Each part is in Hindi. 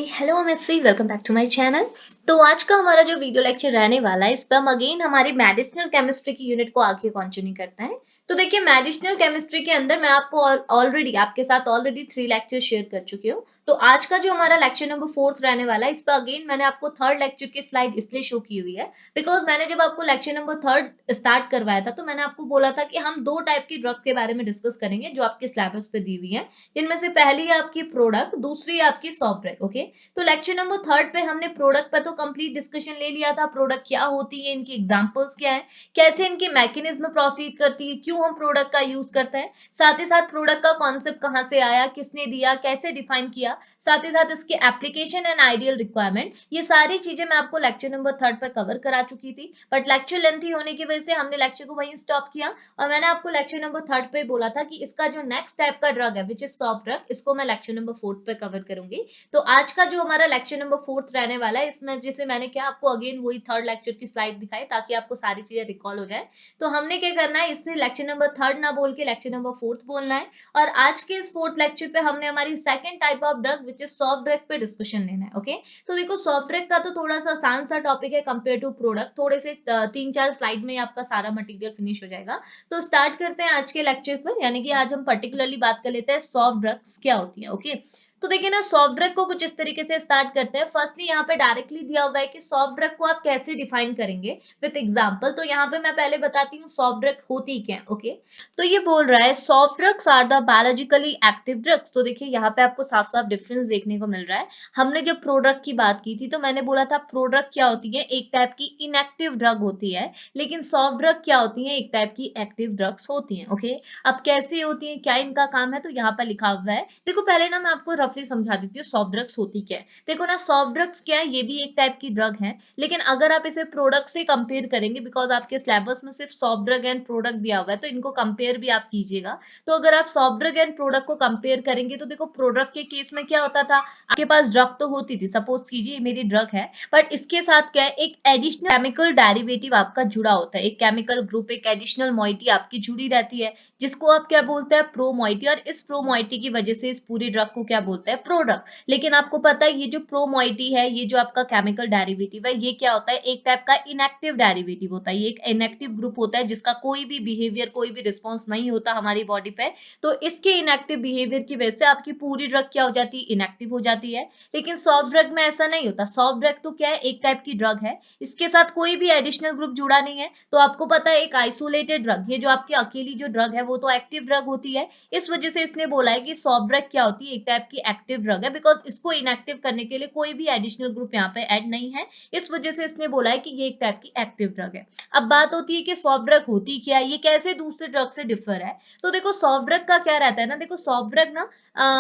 Hello missy, welcome back to my channel. तो आज का हमारा जो वीडियो लेक्चर रहने वाला है, इस पर हम अगेन हमारी मेडिसिनल केमिस्ट्री की यूनिट को आगे कंटिन्यू करते हैं। तो देखिए, मेडिसिनल केमिस्ट्री के अंदर मैं आपको ऑलरेडी आपके साथ ऑलरेडी 3 लेक्चर शेयर कर चुकी हूँ। तो आज का जो हमारा लेक्चर नंबर 4 रहने वाला है, इस पर अगेन मैंने आपको थर्ड लेक्चर की स्लाइड इसलिए शो की हुई है बिकॉज मैंने जब आपको लेक्चर नंबर 3 स्टार्ट करवाया था, तो मैंने आपको बोला था कि हम 2 टाइप की ड्रग के बारे में डिस्कस करेंगे जो आपके सिलेबस पे दी हुई है। जिनमें से पहली है आपकी प्रोडक्ट, दूसरी है आपकी सॉफ्ट ड्रग। ओके, तो लेक्चर नंबर 3 पे हमने प्रोडक्ट पे तो कंप्लीट डिस्कशन ले लिया था। प्रोडक्ट क्या होती है, इनकी एग्जांपल्स क्या है, कैसे इनकी मैकेनिज्म प्रोसीड करती है, क्यों हम प्रोडक्ट का यूज करते हैं, साथ ही साथ प्रोडक्ट का कॉन्सेप्ट कहां से आया, किसने दिया, कैसे डिफाइन किया, साथ ही साथ इसके एप्लीकेशन एंड आइडियल रिक्वायरमेंट, ये सारी चीजें मैं आपको लेक्चर नंबर 3 पे कवर करा चुकी थी। बट लेक्चर लेंथी होने की वजह से हमने लेक्चर को वहीं स्टॉप किया और मैंने आपको लेक्चर नंबर 3 पे बोला था कि इसका जो नेक्स्ट टाइप का ड्रग है विच इज सॉफ्ट ड्रग, इसको मैं लेक्चर नंबर 4 पे कवर करूंगी। तो आज का जो हमारा लेक्चर नंबर 4 रहने वाला है, इसमें जैसे मैंने क्या आपको अगेन वही थर्ड लेक्चर की स्लाइड दिखाई ताकि आपको सारी चीजें रिकॉल हो जाए। तो हमने क्या करना है, इससे लेक्चर नंबर 3 ना बोल के लेक्चर नंबर 4 बोलना है। और आज के इस 4th लेक्चर पे हमने हमारी second type of drug which is soft drug पे डिस्कशन लेना है। ओके, तो देखो सॉफ्ट ड्रग का तो थोड़ा सा आसान सा टॉपिक है कंपेयर टू प्रोडक्ट। थोड़े से 3-4 स्लाइड में आपका सारा मटेरियल फिनिश हो जाएगा। तो स्टार्ट करते हैं आज के लेक्चर पर, यानी कि आज हम पर्टिकुलरली बात कर लेते हैं सॉफ्ट ड्रग्स क्या होती है। ओके, तो देखिए ना, सॉफ्ट ड्रग को कुछ इस तरीके से स्टार्ट करते हैं। फर्स्टली यहाँ पे डायरेक्टली दिया हुआ है कि सॉफ्ट ड्रग को आप कैसे डिफाइन करेंगे विद एग्जांपल। तो यहाँ पे मैं पहले बताती हूँ सॉफ्ट ड्रग होती क्या है। ओके, तो ये बोल रहा है soft drugs are the biologically active drugs. तो देखिए यहाँ पे आपको साफ साफ डिफरेंस देखने को मिल रहा है। हमने जब प्रोडक्ट की बात की थी तो मैंने बोला था प्रोडक्ट क्या होती है, एक टाइप की इनएक्टिव ड्रग होती है। लेकिन सॉफ्ट ड्रग क्या होती है, एक टाइप की एक्टिव ड्रग्स होती है। ओके, अब कैसे होती है, क्या इनका काम है, तो यहाँ पर लिखा हुआ है। देखो पहले ना मैं आपको रफली समझा देती हूँ सॉफ्ट ड्रग्स होती क्या है। देखो ना, सॉफ्ट ड्रग्स क्या है, ये भी एक टाइप की ड्रग है। लेकिन अगर आप इसे प्रोडक्ट से कंपेयर करेंगे, बिकॉज आपके सिलेबस में सिर्फ सॉफ्ट ड्रग एंड प्रोडक्ट दिया हुआ है, तो इनको कंपेयर भी आप कीजिएगा। तो अगर आप सॉफ्ट ड्रग एंड प्रोडक्ट को कंपेयर करेंगे तो देखो प्रोडक्ट के केस में क्या होता था, आपके पास ड्रग तो होती थी, सपोज कीजिए मेरी ड्रग है, बट इसके साथ क्या है, एक एडिशनल केमिकल डेरिवेटिव आपका जुड़ा होता है, एक केमिकल ग्रुप, एक एडिशनल मॉइटी आपकी जुड़ी रहती है, जिसको आप क्या बोलते हैं, प्रोमोइटी। और इस प्रोमोइटी की वजह से इस पूरी ड्रग को क्या बोलते हैं, प्रोडक्ट। लेकिन आपको पता है ये जो प्रोमोइटी है, ये जो आपका केमिकल डेरिवेटिव है, ये क्या होता है, एक टाइप का इनएक्टिव डेरिवेटिव होता है। ये एक इनएक्टिव ग्रुप होता है जिसका कोई भी बिहेवियर, कोई भी रिस्पॉन्स नहीं होता हमारी बॉडी पे। तो इसके इनएक्टिव बिहेवियर की वजह से आपकी पूरी ड्रग क्या हो जाती है, इनएक्टिव हो जाती है। लेकिन सॉफ्ट ड्रग में ऐसा नहीं होता। सॉफ्ट ड्रग तो क्या है, एक टाइप की ड्रग है, इसके साथ कोई भी एडिशनल ग्रुप जुड़ा नहीं है। तो आपको पता है एक आइसोलेटेड ड्रग, ये जो आपकी अकेली जो ड्रग है वो तो एक्टिव ड्रग होती है। इस वजह से इसने बोला है कि सॉफ्ट ड्रग क्या होती है, एक टाइप की एक्टिव ड्रग है, बिकॉज इसको इनएक्टिव करने के लिए कोई भी एडिशनल ग्रुप यहाँ पे ऐड नहीं है। इस वजह से इसने बोला है कि ये एक टाइप की एक्टिव ड्रग है। अब बात होती है कि सॉफ्ट ड्रग होती क्या है, ये कैसे दूसरे ड्रग से डिफर है। तो देखो सॉफ्ट ड्रग का क्या रहता है ना, देखो सॉफ्ट ड्रग ना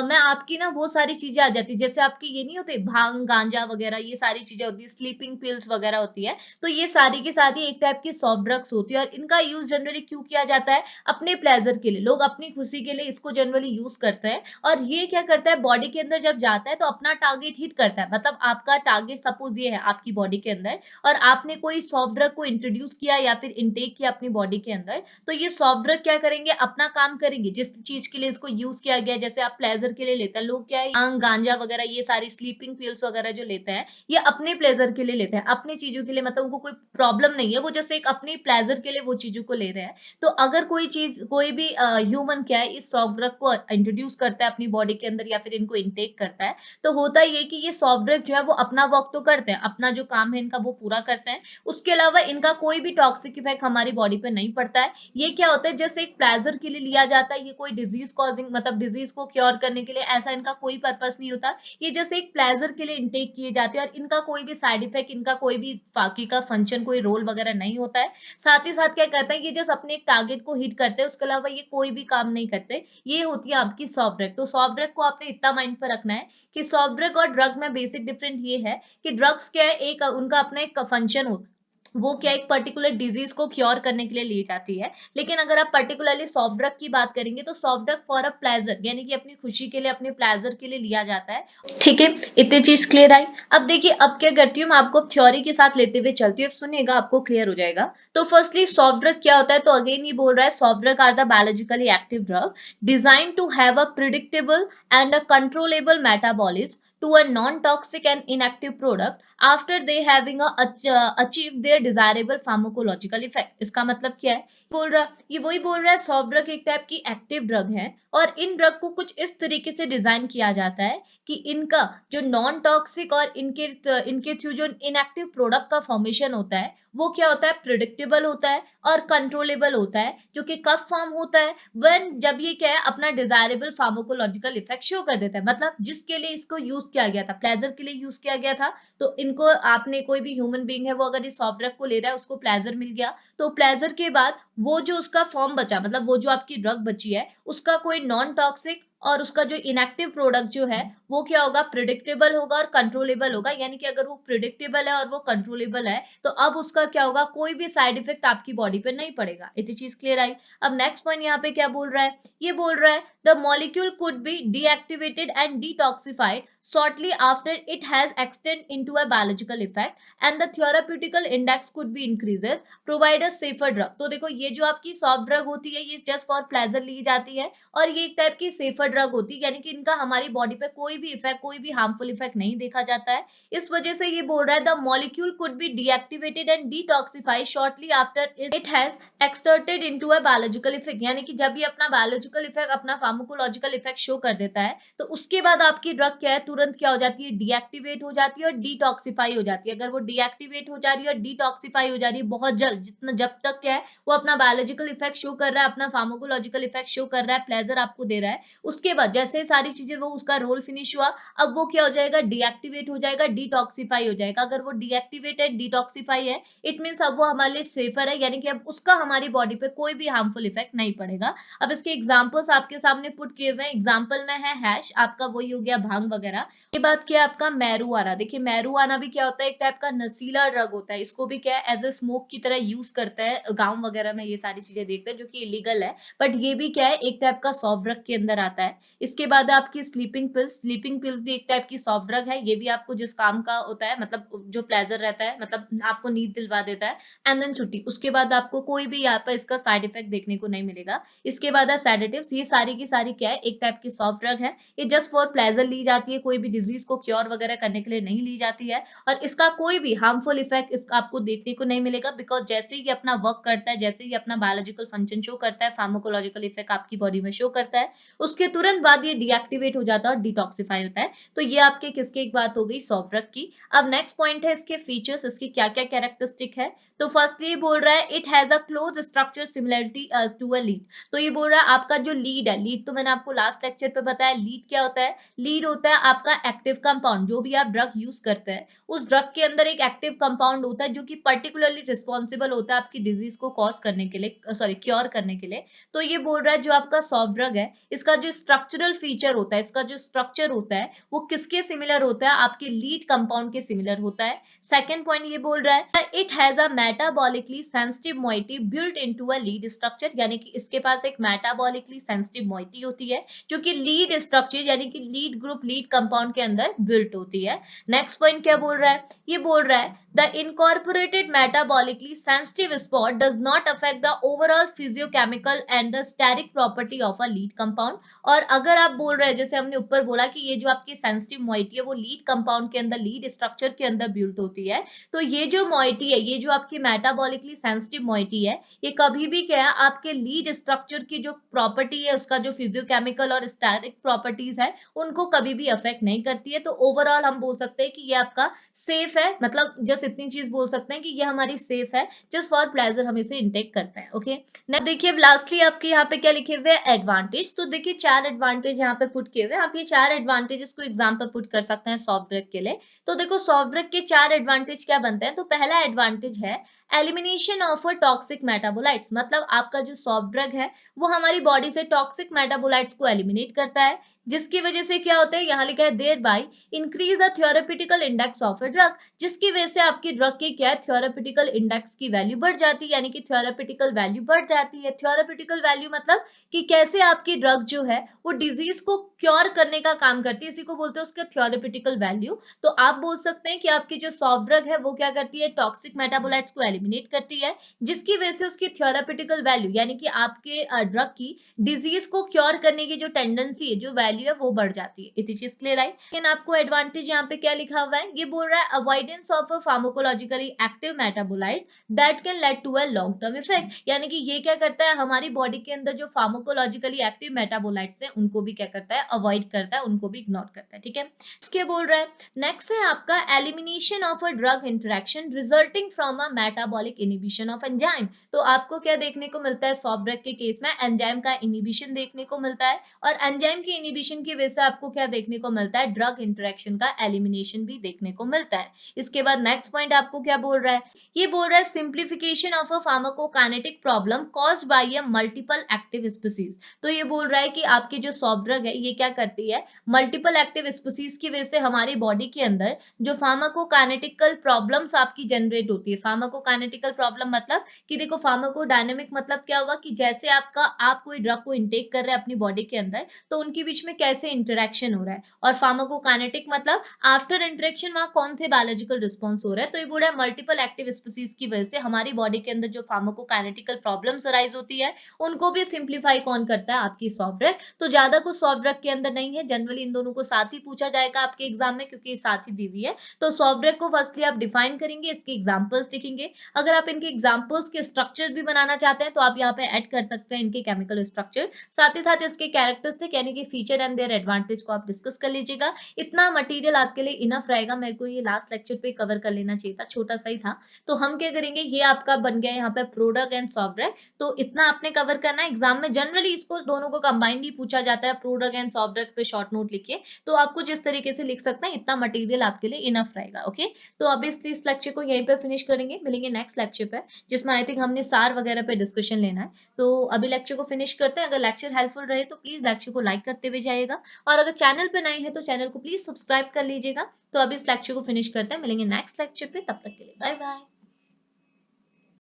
मैं आपकी ना बहुत सारी चीजें आ जाती है, जैसे आपकी ये नहीं होते भांग गांजा वगैरह, ये सारी चीजें होती है, स्लीपिंग पिल्स वगैरह होती है। तो ये सारी की सारी एक टाइप की सॉफ्ट ड्रग्स होती है। और इनका यूज जनरली क्यों किया जाता है, अपने प्लेजर के लिए, लोग अपनी खुशी के लिए इसको जनरली यूज करते हैं। और ये क्या करता है, बॉडी के अंदर जब जाता है तो अपना टारगेट हिट करता है। मतलब आपका टारगेट सपोज ये है आपकी बॉडी के अंदर, और आपने कोई सॉफ्ट ड्रग को इंट्रोड्यूस किया या फिर इनटेक किया अपनी बॉडी के अंदर, तो ये सॉफ्ट ड्रग क्या करेंगे, अपना काम करेंगे जिस चीज के लिए इसको यूज किया गया। जैसे आप प्लेजर के लिए लेते हैं, लोग क्या है गांजा वगैरह, ये सारी स्लीपिंग पिल्स वगैरह जो लेते हैं, ये अपने प्लेजर के लिए लेते हैं, अपनी चीजों के लिए, मतलब उनको कोई प्रॉब्लम नहीं है, वो जैसे एक अपनी प्लेजर के लिए वो चीजों को ले रहे हैं। तो अगर कोई चीज, कोई भी ह्यूमन क्या है इस सॉफ्ट ड्रग को इंट्रोड्यूस करता है अपनी बॉडी के अंदर या फिर इनको इनटेक करता है, तो होता ये कि ये सॉफ्ट ड्रग जो है वो अपना वर्क तो करते हैं, अपना जो काम है इनका वो पूरा करते हैं। उसके अलावा इनका कोई भी टॉक्सिक इफेक्ट हमारी बॉडी पे नहीं पड़ता है। ये क्या होता है, जैसे एक प्लेजर के लिए लिया जाता है, ये कोई डिजीज कॉजिंग, मतलब डिजीज को क्योर करने के लिए, ऐसा इनका कोई पर्पस नहीं होता। ये जैसे एक प्लेजर के लिए इनटेक किए जाते हैं और इनका कोई भी साइड इफेक्ट, इनका कोई भी बाकी का फंक्शन, कोई रोल वगैरह नहीं होता है। साथ ही साथ क्या करता है, ये जस्ट अपने एक टारगेट को हिट करते हैं, उसके अलावा ये कोई भी काम नहीं करते। ये होती है आपकी सॉफ्ट ड्रग। तो सॉफ्ट ड्रग को आपने इतना माइंड पर रखना है कि सॉफ्ट ड्रग और ड्रग में बेसिक डिफरेंट ये है कि ड्रग्स क्या है, एक उनका अपना एक फंक्शन होता है, वो क्या एक पर्टिकुलर डिजीज को क्योर करने के लिए ली जाती है। लेकिन अगर आप पर्टिकुलरली सॉफ्ट ड्रग की बात करेंगे तो soft drug for a pleasure, यानी कि अपनी खुशी के लिए, अपने प्लेजर के लिए लिया जाता है। ठीक है, इतनी चीज क्लियर आई। अब देखिए, अब क्या करती हूँ मैं, आपको थ्योरी के साथ लेते हुए चलती हूँ, अब सुनिएगा, आपको क्लियर हो जाएगा। तो फर्स्टली सॉफ्ट ड्रग क्या होता है, तो अगेन ये बोल रहा है soft drug are the biologically active drug design to have a predictable and a controllable metabolism to a non-toxic and inactive product after they having achieved their desirable pharmacological effect. इसका मतलब क्या है, बोल रहा ये वही बोल रहा है सॉफ्ट ड्रग एक टाइप की एक्टिव ड्रग है और इन ड्रग को कुछ इस तरीके से डिजाइन किया जाता है कि इनका जो नॉन टॉक्सिक और इनके थ्रू जो इनएक्टिव प्रोडक्ट का फॉर्मेशन होता है वो क्या होता है, प्रिडिक्टेबल होता है और कंट्रोलेबल होता है, जो कि कब फॉर्म होता है, व्हेन जब ये क्या है अपना डिजायरेबल फार्माकोलॉजिकल इफेक्ट शो कर देता है। मतलब जिसके लिए इसको यूज किया गया था, प्लेजर के लिए यूज किया गया था, तो इनको आपने कोई भी ह्यूमन बीइंग है वो अगर इस सॉफ्ट ड्रग को ले रहा है उसको प्लेजर मिल गया, तो प्लेजर के बाद वो जो उसका फॉर्म बचा, मतलब वो जो आपकी ड्रग बची है उसका कोई नॉन टॉक्सिक और उसका जो इनएक्टिव प्रोडक्ट जो है वो क्या होगा, प्रिडिक्टेबल होगा और कंट्रोलेबल होगा। यानी कि अगर वो प्रिडिक्टेबल है और वो कंट्रोलेबल है तो अब उसका क्या होगा, कोई भी साइड इफेक्ट आपकी बॉडी पे नहीं पड़ेगा। इतनी चीज क्लियर आई। अब नेक्स्ट पॉइंट यहाँ पे क्या बोल रहा है, ये बोल रहा है the molecule could be deactivated and detoxified shortly after it has extended into a biological effect and the therapeutical index could be increases provide a safer drug। तो देखो ये जो आपकी सॉफ्ट ड्रग होती है ये जस्ट फॉर प्लेजर ली जाती है और ये एक टाइप की सेफर ड्रग होती है, यानी कि इनका हमारी बॉडी पे कोई भी इफेक्ट, कोई भी हार्मफुल इफेक्ट नहीं देखा जाता है। इस वजह से ये बोल रहा है the molecule could be deactivated and detoxified shortly after it has exerted into a biological effect. यानी कि जब ये अपना बायोलॉजिकल इफेक्ट, अपना फार्माकोलॉजिकल इफेक्ट शो कर देता है तो उसके बाद आपकी ड्रग क्या है, तुरंत क्या हो जाती है, डीएक्टिवेट हो जाती है और डिटॉक्सिफाई हो जाती है। अगर वो डीएक्टिवेट हो जा रही है और डिटॉक्सिफाई हो जा रही है बहुत जल्द, जितना जब तक क्या है वो अपना बायोलॉजिकल इफेक्ट शो कर रहा है, अपना फार्माकोलॉजिकल इफेक्ट शो कर रहा है, प्लेजर आपको दे रहा है, उसके बाद जैसे सारी चीजें वो उसका रोल फिनिश हुआ अब वो क्या हो जाएगा, डीएक्टिवेट हो जाएगा, डिटॉक्सिफाई हो जाएगा। अगर वो डीएक्टिवेटेड डिटॉक्सिफाई है इट मीन अब वो हमारे लिए सेफर है, यानी कि अब उसका हमारी बॉडी पे कोई भी हार्मफुल इफेक्ट नहीं पड़ेगा। अब इसके एग्जांपल्स आपके सामने पुट किए हुए हैं। एग्जांपल में है हैश, आपका वही हो गया भांग वगैरह। ये बात क्या है आपका मैरुआना। देखिए मैरुआना भी क्या होता है, एक टाइप का नशीला ड्रग होता है, इसको भी क्या है एज ए स्मोक की तरह यूज करते हैं गांव वगैरह में, ये सारी चीजें देखते हैं जो कि इलीगल है, बट ये भी क्या है एक टाइप का सॉफ्ट ड्रग के अंदर आता है। इसके बाद आपकी स्लीपिंग पिल्स, स्लीपिंग पिल्स भी एक टाइप की सॉफ्ट ड्रग है, ये भी आपको जिस काम का होता है, मतलब जो प्लेजर रहता है, मतलब आपको नींद दिलवा देता है एंड देन छुट्टी, उसके बाद आपको कोई भी यहाँ पर इसका साइड इफेक्ट देखने को नहीं मिलेगा। इसके बाद है सेडेटिव्स, ये सारी की सारी क्या है एक टाइप की सॉफ्ट ड्रग है, ये जस्ट फॉर प्लेजर ली जाती है, कोई भी डिजीज को क्योर वगैरह करने के लिए नहीं ली जाती है और इसका कोई भी हार्मफुल इफेक्ट इसका आपको देखने को नहीं मिलेगा, बिकॉज जैसे ही अपना वर्क करता है, जैसे ही अपना बायोलॉजिकल फंक्शन शो करता है, फार्माकोलॉजिकल इफेक्ट आपकी बॉडी में शो करता है, उसके तुरंत बाद ये डीएक्टिवेट हो जाता है और डिटॉक्सिफाई होता है। तो ये आपके किसकी एक बात हो गई, सॉफ्ट ड्रग की। अब नेक्स्ट पॉइंट है इसके फीचर्स, इसकी क्या क्या कैरेक्टरिस्टिक है। तो फर्स्टली बोल रहा है it has a close structure similarity to a lead. तो ये बोल रहा है आपका जो लीड है, लीड तो मैंने आपको लास्ट लेक्चर पे बताया, लीड क्या होता है, लीड होता है आपका एक्टिव कंपाउंड, जो भी आप ड्रग यूज करते हैं उस ड्रग के अंदर एक एक्टिव कंपाउंड होता है जो कि पर्टिकुलरली रिस्पॉन्सिबल होता है आपकी डिजीज को कॉज करने के लिए, सॉरी क्योर करने के लिए। तो ये बोल रहा है जो आपका सॉफ्ट ड्रग है इसका जो स्ट्रक्चरल फीचर होता है, इसका जो स्ट्रक्चर होता है वो किसके सिमिलर होता है, आपके लीड कंपाउंड के सिमिलर होता है। सेकेंड पॉइंट ये बोल रहा है it has a metabolically sensitive moiety built into a lead structure, यानी कि इसके पास एक मेटाबॉलिकली सेंसिटिव मोइटी होती है जो कि लीड स्ट्रक्चर यानी कि लीड ग्रुप, लीड कंपाउंड के अंदर बिल्ट होती है। नेक्स्ट पॉइंट क्या बोल रहा है, ये बोल रहा है the incorporated metabolically sensitive spot does not affect the overall physicochemical and the steric property of a lead compound. और अगर आप बोल रहे हैं जैसे हमने ऊपर बोला कि ये जो आपकी सेंसिटिव मोइटी है वो लीड कंपाउंड के अंदर, लीड स्ट्रक्चर के अंदर बिल्ट होती है, तो ये जो मोइटी है, ये जो आपकी मेटाबॉलिकली सेंसिटिव मोइटी है, ये कभी भी क्या है आपके लीड स्ट्रक्चर की जो प्रॉपर्टी है, उसका जो फिजियोकेमिकल और स्टैटिक प्रॉपर्टीज है उनको कभी भी अफेक्ट नहीं करती है। तो ओवरऑल हम बोल सकते हैं कि ये आपका सेफ है, मतलब जस्ट इतनी चीज बोल सकते हैं कि ये हमारी सेफ है, जस्ट फॉर प्लेजर हम इसे इनटेक करते हैं। ओके ना, देखिए लास्टली आपके यहाँ पे क्या लिखे हुए हैं, एडवांटेज। तो देखिए 4 एडवांटेज यहाँ पे पुट किए हुए हैं, आप ये 4 एडवांटेजेस को एग्जाम्पल पुट कर सकते हैं सॉफ्ट ड्रग के लिए। तो देखो सॉफ्ट ड्रग के 4 एडवांटेज क्या बनते हैं। तो पहला एडवांटेज है elimination of a toxic metabolites, मतलब आपका जो सॉफ्ट ड्रग है वो हमारी बॉडी से टॉक्सिक मेटाबोलाइट्स को एलिमिनेट करता है, जिसकी वजह से क्या होता है, यहाँ लिखा है thereby increase the theoretical index of a drug, जिसकी वजह से आपकी ड्रग की क्या है, थ्योरेटिकल इंडेक्स की वैल्यू बढ़ जाती है, यानी कि थ्योरेटिकल वैल्यू बढ़ जाती है। थ्योरेटिकल वैल्यू मतलब कि कैसे आपकी ड्रग जो है वो डिजीज को क्योर करने का काम करती है, इसी को बोलते हैं उसका थ्योरेटिकल वैल्यू। तो आप बोल सकते हैं कि आपकी जो सॉफ्ट ड्रग है वो क्या करती है, टॉक्सिक मेटाबोलाइट्स को एलिमिनेट करती है, जिसकी वजह से उसकी थ्योरेटिकल वैल्यू यानी कि आपके ड्रग की डिजीज को क्योर करने की जो टेंडेंसी है, जो वैल्यू वैल्यू है वो बढ़ जाती है। इतनी चीज क्लियर आई। लेकिन आपको एडवांटेज यहाँ पे क्या लिखा हुआ है, ये बोल रहा है avoidance of a pharmacologically active metabolite that can lead to a long term effect, यानी कि ये क्या करता है, हमारी बॉडी के अंदर जो फार्माकोलॉजिकली एक्टिव मेटाबोलाइट्स हैं उनको भी क्या करता है, अवॉइड करता है, उनको भी इग्नोर करता है। ठीक है, इसके बोल रहा है नेक्स्ट है आपका elimination of a drug interaction resulting from a metabolic inhibition of enzyme. तो आपको क्या देखने को मिलता है, सॉफ्ट ड्रग के केस में एंजाइम का इनिबिशन देखने को मिलता है, और एंजाइम की इनिबिशन की वजह से आपको क्या देखने को मिलता है, ड्रग इंटरेक्शन का एलिमिनेशन भी देखने को मिलता है। इसके बाद नेक्स्ट पॉइंट आपको क्या बोल रहा है, ये बोल रहा है simplification of a pharmacokinetic problem caused by a multiple active species. तो ये बोल रहा है कि आपकी जो सॉफ्ट ड्रग है ये क्या करती है, मल्टीपल एक्टिव स्पीसीज की वजह से हमारी बॉडी के अंदर जो फार्माकोकाइनेटिकल प्रॉब्लम्स आपकी जनरेट होती है। फार्माकोकाइनेटिकल प्रॉब्लम मतलब कि देखो, फार्माकोडायनेमिक मतलब क्या हुआ कि जैसे आप कोई ड्रग को इनटेक कर रहे हैं अपनी बॉडी के अंदर, तो उनके बीच में कैसे इंटरेक्शन हो रहा है, और फार्माकोकाइनेटिक मतलब आफ्टर इंटरेक्शन वहां कौन से बायोलॉजिकल रिस्पॉन्स हो रहा है। तो ये बोल रहा है मल्टीपल एक्टिव स्पीसीज की वजह से हमारी बॉडी के अंदर जो फार्माकोकाइनेटिकल प्रॉब्लम्स अराइज होती है उनको भी सिंप्लीफाई कौन करता है, आपकी सॉफ्ट ड्रग। तो ज्यादा कुछ सॉफ्ट ड्रग के अंदर नहीं है, जनरली इन दोनों को साथ ही पूछा जाएगा आपके एग्जाम में क्योंकि साथ ही दी हुई है। तो सॉफ्ट ड्रग को फर्स्टली आप डिफाइन करेंगे, इसके एग्जांपल्स लिखेंगे। अगर आप इनके एग्जांपल्स के स्ट्रक्चर भी बनाना चाहते हैं तो आप यहाँ पे ऐड कर सकते हैं इनके केमिकल स्ट्रक्चर, साथ ही साथ इसके कैरेक्टरिस्टिक यानी कि फीचर एंड देयर एडवांटेज को आप डिस्कस कर लीजिएगा। इतना मटेरियल आपके लिए इनफ रहेगा, मेरे को ये लास्ट लेक्चर पे कवर कर लेना चाहिए था, छोटा सा ही था। तो हम क्या करेंगे, ये आपका बन गया यहाँ पे प्रोडक्ट एंड सॉफ्ट ड्रग, तो इतना आपने कवर करना है। एग्जाम में जनरली इसको दोनों को कंबाइंड ही पूछा जाता है, प्रोडक्ट एंड सॉफ्ट ड्रग पे शॉर्ट नोट लिखिए, तो आपको जिस तरीके से लिख सकते हैं इतना मटेरियल आपके लिए इनफ रहेगा। ओके, तो अभी इस लेक्चर को यहीं पे फिनिश करेंगे, मिलेंगे नेक्स्ट लेक्चर पे जिसमें आई थिंक हमने सार वगैरह पे डिस्कशन लेना है। तो अभी लेक्चर को फिनिश करते हैं। अगर लेक्चर हेल्पफुल रहे तो प्लीज लेक्चर को लाइक करते हुए जाइएगा, और अगर चैनल पे नए हैं तो चैनल को प्लीज सब्सक्राइब कर लीजिएगा। तो अभी इस लेक्चर को फिनिश करते हैं, मिलेंगे नेक्स्ट लेक्चर पे, तब तक के लिए बाय बाय।